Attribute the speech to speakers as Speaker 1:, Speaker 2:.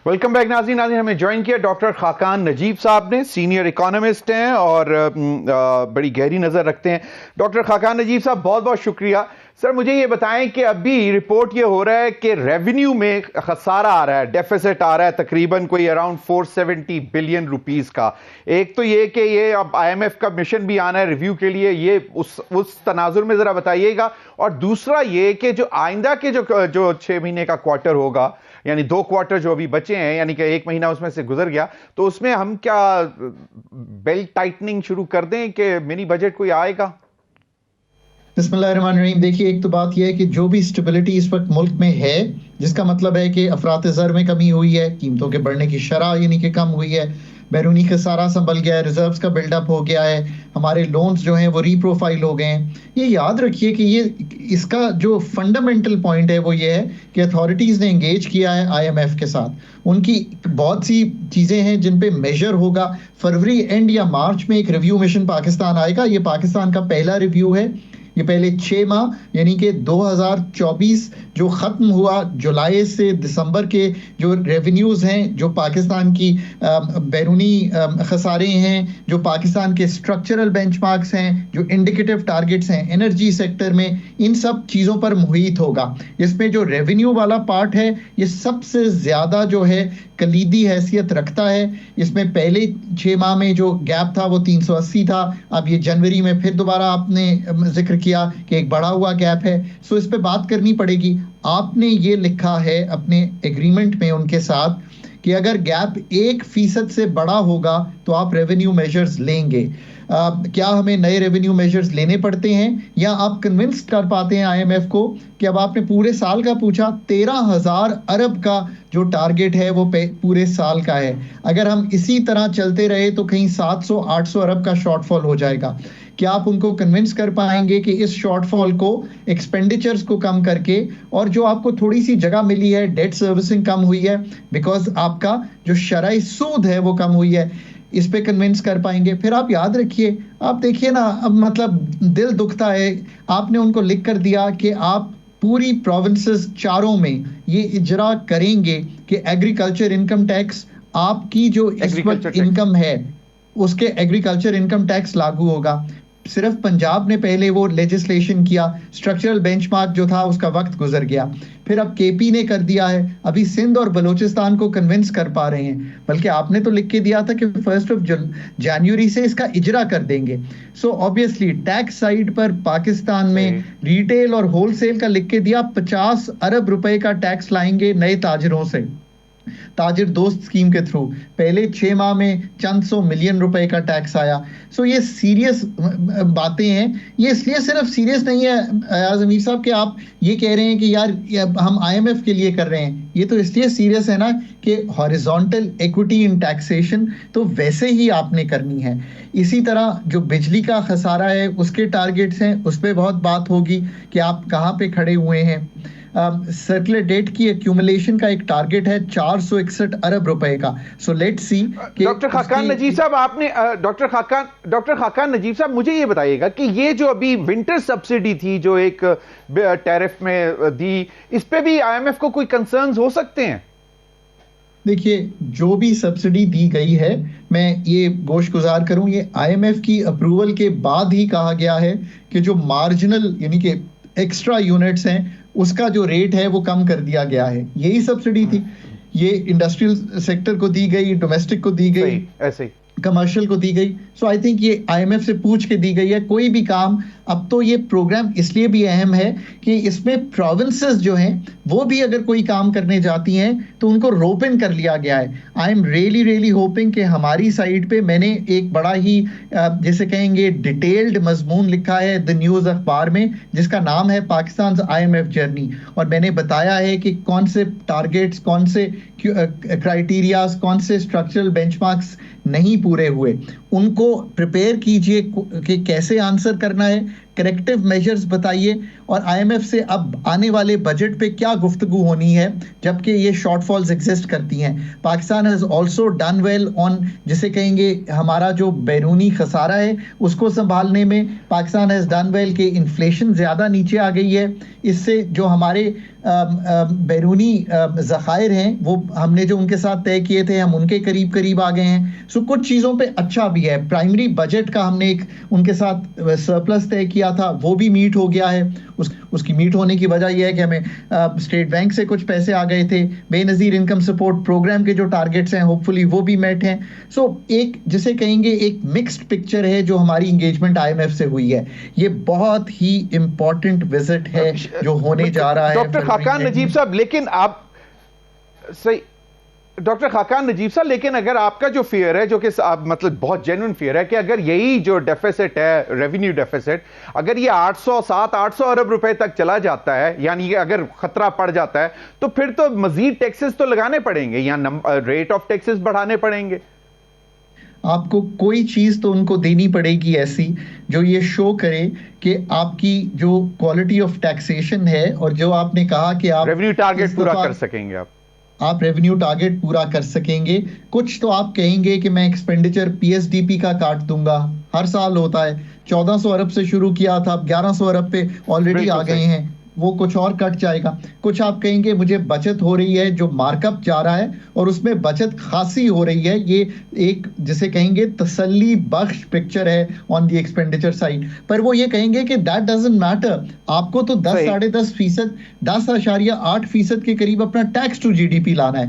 Speaker 1: Welcome back नाज़रीन। हमें join किया डॉक्टर खाकान नजीब साहब ने, सीनियर इकोनॉमिस्ट हैं और बड़ी गहरी नज़र रखते हैं। डॉक्टर खाकान नजीब साहब, बहुत बहुत शुक्रिया। सर, मुझे ये बताएं कि अभी रिपोर्ट ये हो रहा है कि रेवेन्यू में खसारा आ रहा है, डेफिसिट आ रहा है तकरीबन कोई अराउंड 470 बिलियन रुपीस का। एक तो ये कि ये अब IMF का मिशन भी आना है रिव्यू के लिए, ये उस तनाजुर में ज़रा बताइएगा। और दूसरा ये कि जो आइंदा के जो 6 महीने का क्वार्टर होगा, यानी 2 क्वार्टर जो अभी बचे हैं, यानी कि 1 महीना उसमें से गुजर गया, तो उसमें हम क्या बेल्ट टाइटनिंग शुरू कर दें कि मिनी बजट कोई आएगा?
Speaker 2: बिस्मिल्लाहिर्रहमानिर्रहीम। देखिए, एक तो बात यह है कि जो भी स्टेबिलिटी इस वक्त मुल्क में है, जिसका मतलब है कि अफरात ज़र में कमी हुई है, कीमतों के बढ़ने की शरह यानी कि कम हुई है, बैरूनी खसारा संभल गया है, रिजर्व्स का बिल्डअप हो गया है, हमारे लोन्स जो हैं वो रीप्रोफाइल हो गए हैं। ये याद रखिए कि ये इसका जो फंडामेंटल पॉइंट है वो ये है कि अथॉरिटीज़ ने एंगेज किया है IMF के साथ। उनकी बहुत सी चीज़ें हैं जिन पे मेजर होगा। फरवरी एंड या मार्च में एक रिव्यू मिशन पाकिस्तान आएगा। ये पाकिस्तान का पहला रिव्यू है। ये पहले 6 माह यानी कि 2024 जो ख़त्म हुआ, जुलाई से दिसंबर के जो रेवेन्यूज़ हैं, जो पाकिस्तान की बैरूनी खसारे हैं, जो पाकिस्तान के स्ट्रक्चरल बेंचमार्क्स हैं, जो इंडिकेटिव टारगेट्स हैं एनर्जी सेक्टर में, इन सब चीज़ों पर मुहित होगा। इसमें जो रेवेन्यू वाला पार्ट है ये सबसे ज़्यादा जो है कलीदी हैसियत रखता है। इसमें पहले 6 माह में जो गैप था वो 380 था। अब ये जनवरी में फिर दोबारा आपने जिक्र किया कि एक बढ़ा हुआ गैप है। सो इस पे बात करनी पड़ेगी। आपने ये लिखा है अपने एग्रीमेंट में उनके साथ कि अगर गैप 1% से बड़ा होगा तो आप रेवेन्यू मेजर्स लेंगे। क्या हमें नए रेवेन्यू मेजर्स लेने पड़ते हैं या आप कन्विंस कर पाते हैं IMF को कि अब आपने पूरे साल का पूछा, 13,000 अरब का जो टारगेट है वो पूरे साल का है। अगर हम इसी तरह चलते रहे तो कहीं 700-800 अरब का शॉर्टफॉल हो जाएगा। क्या आप उनको कन्विंस कर पाएंगे कि इस शॉर्टफॉल को एक्सपेंडिचर्स को कम करके, और जो आपको थोड़ी सी जगह मिली है, डेट सर्विसिंग कम हुई है बिकॉज आपका जो शरई सूद है वो कम हुई है, इस पे कन्विंस कर पाएंगे? फिर आप याद रखिए, आप देखिए ना, अब मतलब दिल दुखता है। आपने उनको लिख कर दिया कि आप पूरी प्रोविंसेस चारों में ये इजरा करेंगे कि एग्रीकल्चर इनकम टैक्स, आपकी जो इस वक्त इनकम है उसके एग्रीकल्चर इनकम टैक्स लागू होगा। सिर्फ पंजाब ने पहले वो लेजिस्लेशन किया, स्ट्रक्चरल बेंचमार्क जो था उसका वक्त गुजर गया। फिर अब KP ने कर दिया है। अभी सिंध और बलूचिस्तान को कन्विंस कर पा रहे हैं, बल्कि आपने तो लिख के दिया था कि 1 जनवरी से इसका इजरा कर देंगे। सो ऑब्वियसली टैक्स साइड पर पाकिस्तान में रिटेल और होलसेल का लिख के दिया, 50 अरब रुपए का टैक्स लाएंगे नए ताजरों से, ताजिर दोस्त स्कीम के थ्रू। पहले 6 माह में चंद 100 मिलियन रुपए का टैक्स आया। सो ये सीरियस बातें हैं। ये इसलिए सिर्फ सीरियस नहीं है अमीर साहब कि आप ये कह रहे हैं कि यार हम IMF के लिए कर रहे हैं। ये तो इसलिए सीरियस है ना कि हॉरिजॉन्टल इक्विटी इन टैक्सेशन तो वैसे ही आपने करनी है। इसी तरह जो बिजली का खसारा है उसके टारगेट्स हैं, उस पर बहुत बात होगी कि आप कहाँ पे खड़े हुए हैं। सर्कुलर डेट की एक्यूमुलेशन का एक टारगेट है 461 अरब रुपए का। So let's see.
Speaker 1: Doctor Khaqan Najeeb साहब, आपने डॉक्टर खाकान नजीब साहब, मुझे ये बताइएगा कि ये जो अभी विंटर सब्सिडी थी जो एक टैरिफ में दी, इस पे भी IMF को कोई कंसर्न्स हो सकते हैं?
Speaker 2: देखिए, जो भी सब्सिडी दी गई है, मैं ये गोशगुजार करूं, ये IMF की अप्रूवल के बाद ही कहा गया है कि जो मार्जिनल यानी कि एक्स्ट्रा यूनिट्स हैं उसका जो रेट है वो कम कर दिया गया है। यही सब्सिडी थी। ये इंडस्ट्रियल सेक्टर को दी गई, डोमेस्टिक को दी गई,
Speaker 1: ऐसे ही
Speaker 2: कमर्शियल को दी गई। सो आई थिंक ये IMF से पूछ के दी गई है। कोई भी काम, अब तो ये प्रोग्राम इसलिए भी अहम है कि इसमें प्रोविंसेस जो हैं वो भी अगर कोई काम करने जाती हैं तो उनको रोप इन कर लिया गया है। आई एम रियली होपिंग कि हमारी साइड पे मैंने एक बड़ा ही जैसे कहेंगे डिटेल्ड मजमून लिखा है द न्यूज़ अखबार में, जिसका नाम है पाकिस्तान IMF जर्नी। और मैंने बताया है कि कौन से टारगेट्स, कौन से क्राइटेरियाज, कौन से स्ट्रक्चरल बेंचमार्क्स नहीं पूरे हुए, उनको प्रिपेयर कीजिए कि कैसे आंसर करना है। करेक्टिव मेजर्स बताइए और आईएमएफ से अब आने वाले बजट पे क्या गुफ्तगू होनी है जबकि ये शॉर्टफॉल्स एग्जिस्ट करती हैं। Pakistan has also done well on जिसे कहेंगे हमारा जो बैरूनी खसारा है उसको संभालने में। पाकिस्तान हैज डन वेल कि इन्फ्लेशन ज़्यादा नीचे आ गई है, इससे जो हमारे बैरूनी ज़खायर हैं वो हमने जो उनके साथ तय किए थे हम उनके करीब करीब आ गए हैं। सो कुछ चीज़ों पे अच्छा भी है। प्राइमरी बजट का हमने एक उनके साथ सरप्लस तय किया था वो भी मीट हो गया है। उसकी मीट होने की वजह यह है कि हमें स्टेट बैंक से कुछ पैसे आ गए थे। बेनज़ीर इनकम सपोर्ट प्रोग्राम के जो टारगेट्स हैं होपफुली वो भी मेट हैं। सो एक जिसे कहेंगे एक मिक्स्ड पिक्चर है जो हमारी इंगेजमेंट आईएमएफ से हुई है। ये बहुत ही इंपॉर्टेंट विजिट है जो होने जा रहा है।
Speaker 1: डॉक्टर खाकान नजीब साहब, लेकिन आप सही डॉक्टर खाकान नजीब साहब, लेकिन अगर आपका जो फियर है जो कि आप मतलब बहुत जेन्युइन फियर है कि अगर यही जो डेफिसिट है रेवेन्यू डेफिसिट अगर ये 800 अरब रुपए तक चला जाता है, यानी अगर खतरा पड़ जाता है तो फिर तो मजीद टैक्सेस तो लगाने पड़ेंगे या रेट ऑफ टैक्सेस बढ़ाने पड़ेंगे।
Speaker 2: आपको कोई चीज तो उनको देनी पड़ेगी ऐसी जो ये शो करे कि आपकी जो क्वालिटी ऑफ टैक्सेशन है और जो आपने कहा कि आप
Speaker 1: रेवेन्यू टारगेट पूरा कर सकेंगे,
Speaker 2: आप रेवेन्यू टारगेट पूरा कर सकेंगे। कुछ तो आप कहेंगे कि मैं एक्सपेंडिचर पीएसडीपी का काट दूंगा, हर साल होता है। 1400 अरब से शुरू किया था, अब 1100 अरब पे ऑलरेडी आ गए हैं, वो कुछ और कट जाएगा। कुछ आप कहेंगे मुझे बचत हो रही है, जो मार्कअप जा रहा है और उसमें बचत खासी हो रही है। ये एक जिसे कहेंगे तसल्ली बख्श पिक्चर है ऑन द एक्सपेंडिचर साइड। पर वो ये कहेंगे कि दैट डजंट मैटर, आपको तो 10 साढ़े 10% 10.8% के करीब अपना टैक्स टू जीडीपी लाना है।